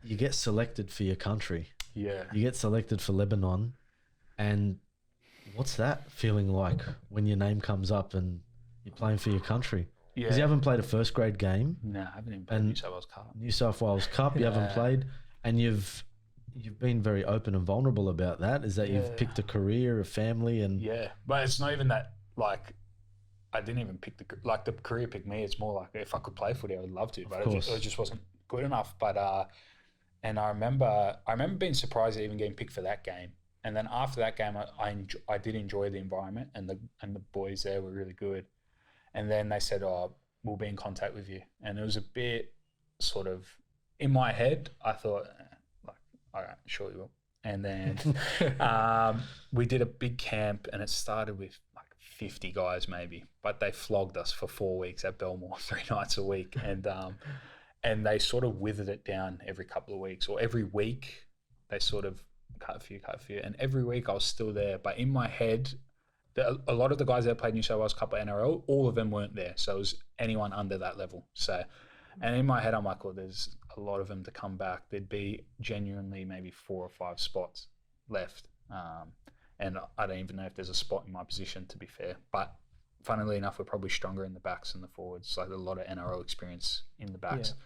you get selected for your country. Yeah. You get selected for Lebanon, and what's that feeling like when your name comes up and you're playing for your country? Yeah. Because you haven't played a first grade game. No, I haven't even played New South Wales Cup. New South Wales Cup, you haven't played, and you've been very open and vulnerable about that. Is that you've picked a career, a family, and but it's not even that. Like, I didn't even pick the career picked me. It's more like if I could play footy, I would love to, but it just wasn't good enough. But and I remember being surprised at even getting picked for that game. And then after that game, I did enjoy the environment, and the boys there were really good. And then they said, "Oh, we'll be in contact with you." And it was a bit sort of in my head. I thought, all right, sure you will. And then we did a big camp, and it started with like 50 guys maybe, but they flogged us for 4 weeks at Belmore, 3 nights a week, and they sort of withered it down every couple of weeks, or every week they sort of cut a few, and every week I was still there. But in my head, a lot of the guys that played New South Wales Cup or NRL, all of them weren't there, so it was anyone under that level. So, and in my head, I'm like, well, there's a lot of them to come back. There'd be genuinely maybe 4 or 5 spots left, and I don't even know if there's a spot in my position, to be fair. But funnily enough, we're probably stronger in the backs than the forwards. Like a lot of NRL experience in the backs. Yeah.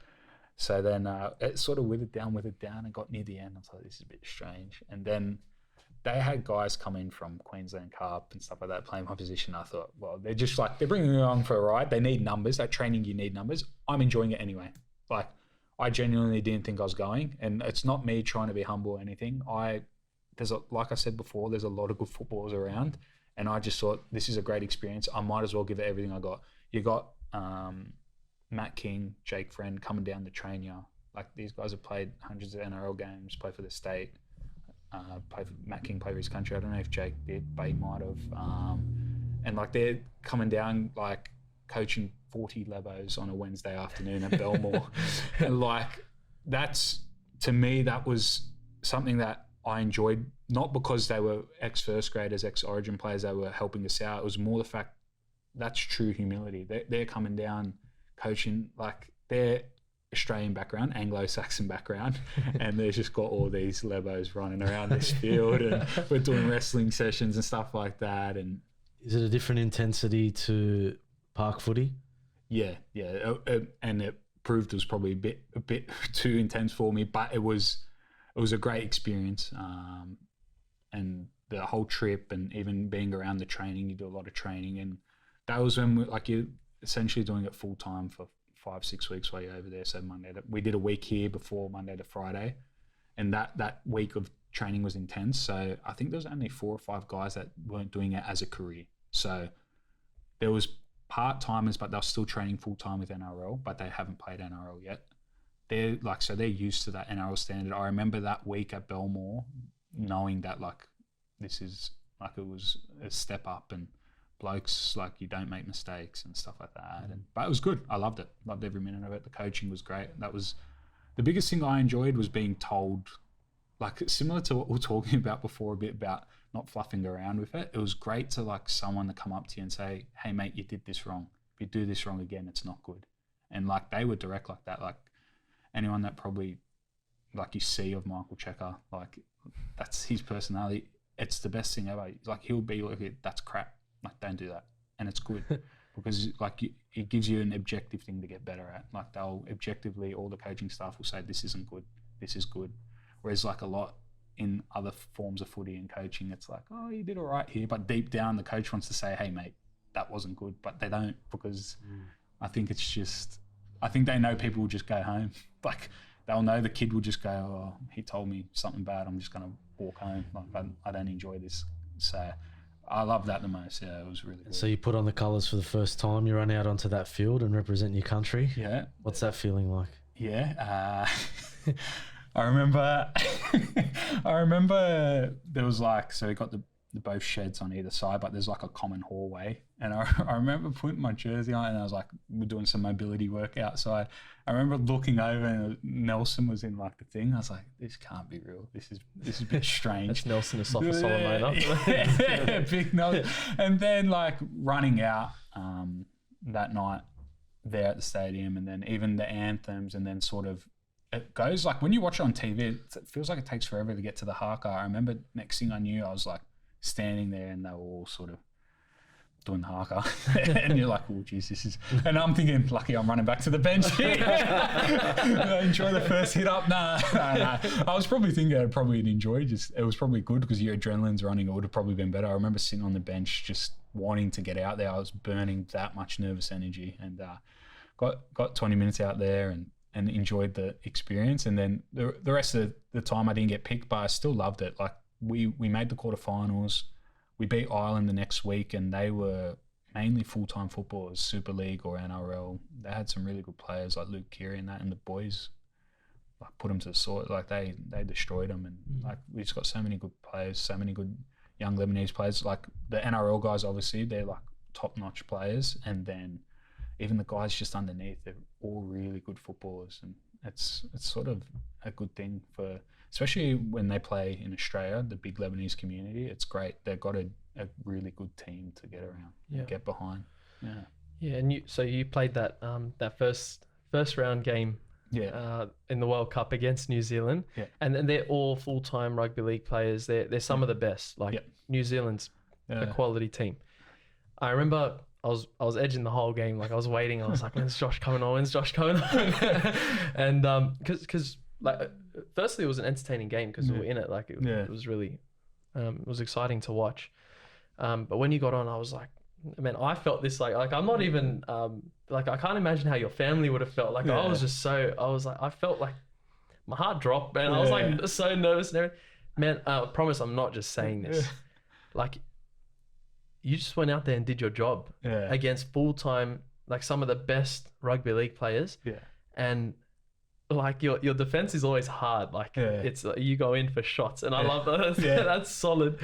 So then it sort of withered down and got near the end. I was like, this is a bit strange. And then they had guys come in from Queensland Cup and stuff like that playing my position. I thought, well, they're just like, they're bringing me along for a ride. They need numbers. At training, you need numbers. I'm enjoying it anyway. Like, I genuinely didn't think I was going. And it's not me trying to be humble or anything. Like I said before, there's a lot of good footballers around. And I just thought, this is a great experience. I might as well give it everything I got. You got Matt King, Jake Friend coming down to train you. Like, these guys have played hundreds of NRL games, play for the state. Matt King played for his country. I don't know if Jake did, but he might have. And like, they're coming down, like coaching 40 Lebos on a Wednesday afternoon at Belmore. And like, to me, that was something that I enjoyed, not because they were ex-first graders, ex-origin players that were helping us out. It was more the fact that's true humility. They're coming down, coaching, like, they're Australian background, Anglo-Saxon background, and they've just got all these Lebos running around this field, and we're doing wrestling sessions and stuff like that. And is it a different intensity to park footy? Yeah, and it proved it was probably a bit too intense for me, but it was a great experience. And the whole trip, and even being around the training, you do a lot of training, and that was when you're essentially doing it full time for 5-6 weeks while you're over there. So we did a week here before Monday to Friday, and that week of training was intense. So I think there was only 4 or 5 guys that weren't doing it as a career. So there was part-timers, but they're still training full-time with NRL, but they haven't played NRL yet. They're used to that NRL standard. I remember that week at Belmore knowing that this is it was a step up, and blokes, you don't make mistakes and stuff like that. But it was good. I loved it. Loved every minute of it. The coaching was great. That was the biggest thing I enjoyed, was being told, similar to what we were talking about before, a bit about not fluffing around with it. It was great to someone to come up to you and say, hey mate, you did this wrong. If you do this wrong again, it's not good. And they were direct like that. Anyone that probably you see of Michael Checker, that's his personality. It's the best thing ever. He'll be that's crap. Don't do that. And it's good because it gives you an objective thing to get better at. They'll objectively, all the coaching staff will say, this isn't good, this is good. Whereas a lot in other forms of footy and coaching, it's oh, you did all right here. But deep down, the coach wants to say, hey mate, that wasn't good. But they don't, because I think they know people will just go home. They'll know the kid will just go, oh, he told me something bad, I'm just going to walk home. I don't enjoy this. So I love that the most. Yeah, it was really good. So you put on the colours for the first time, you run out onto that field and represent your country. Yeah. What's that feeling like? Yeah. I remember there was so we got the both sheds on either side, but there's a common hallway. And I remember putting my jersey on, and I was we're doing some mobility work outside. I remember looking over, and Nelson was in the thing. I was like, this can't be real. This is a bit strange. That's Nelson, a softer Solomon. Yeah, big Nelson. And then running out that night there at the stadium, and then even the anthems, and then sort of it goes like when you watch it on TV, it feels like it takes forever to get to the haka. I remember next thing I knew, I was like standing there and they were all sort of doing the haka, and you're like, oh geez, this is. And I'm thinking, lucky I'm running back to the bench here. Enjoy the first hit up. Nah. I was probably thinking I'd probably enjoy. It was probably good because your adrenaline's running. It would have probably been better. I remember sitting on the bench just wanting to get out there. I was burning that much nervous energy, and got 20 minutes out there and enjoyed the experience. And then the rest of the time I didn't get picked, but I still loved it. Like we made the quarterfinals. We beat Ireland the next week, and they were mainly full-time footballers, Super League or NRL. They had some really good players like Luke Keary and that, and the boys like put them to the sword. Like they destroyed them, and like we just got so many good players, so many good young Lebanese players. Like the NRL guys, obviously they're like top-notch players, and then even the guys just underneath, they're all really good footballers, and it's sort of a good thing for. Especially when they play in Australia, the big Lebanese community, it's great. They've got a really good team to get around, and get behind. Yeah. Yeah, and you played that that first round game in the World Cup against New Zealand, and they're all full-time rugby league players. They're some of the best. Like New Zealand's a quality team. I remember I was edging the whole game. Like I was waiting. I was like, when's Josh coming on? And because like firstly it was an entertaining game because we were in it. Like it was really it was exciting to watch. But when you got on, I was like, man, I felt this like I'm not even like I can't imagine how your family would have felt. Like I was like I felt like my heart dropped, man. I was like so nervous and everything. Man, I promise I'm not just saying this. Like you just went out there and did your job against full-time, like some of the best rugby league players. And like your defense is always hard. Like it's you go in for shots, and I love that. That's solid.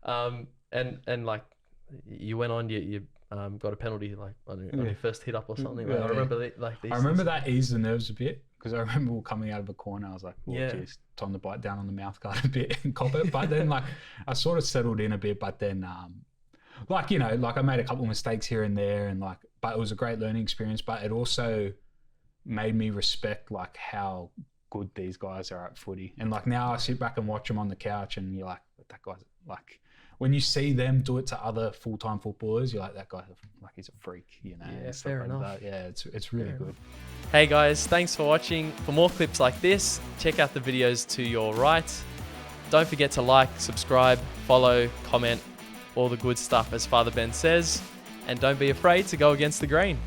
And like you went on, you got a penalty like on your first hit up or something. Like, I remember I remember that eased the nerves a bit because I remember we coming out of a corner. I was like, oh geez, time to bite down on the mouth guard a bit and cop it. But then like I sort of settled in a bit. But then like I made a couple of mistakes here and there, and like, but it was a great learning experience. But it also made me respect like how good these guys are at footy. And like now I sit back and watch them on the couch, and you're like, that guy's like, when you see them do it to other full-time footballers, you're like, that guy, like he's a freak, you know. Yeah, fair enough. That. Yeah, it's really good. Hey guys, thanks for watching. For more clips like this, check out the videos to your right. Don't forget to like, subscribe, follow, comment, all the good stuff as Father Ben says. And don't be afraid to go against the grain.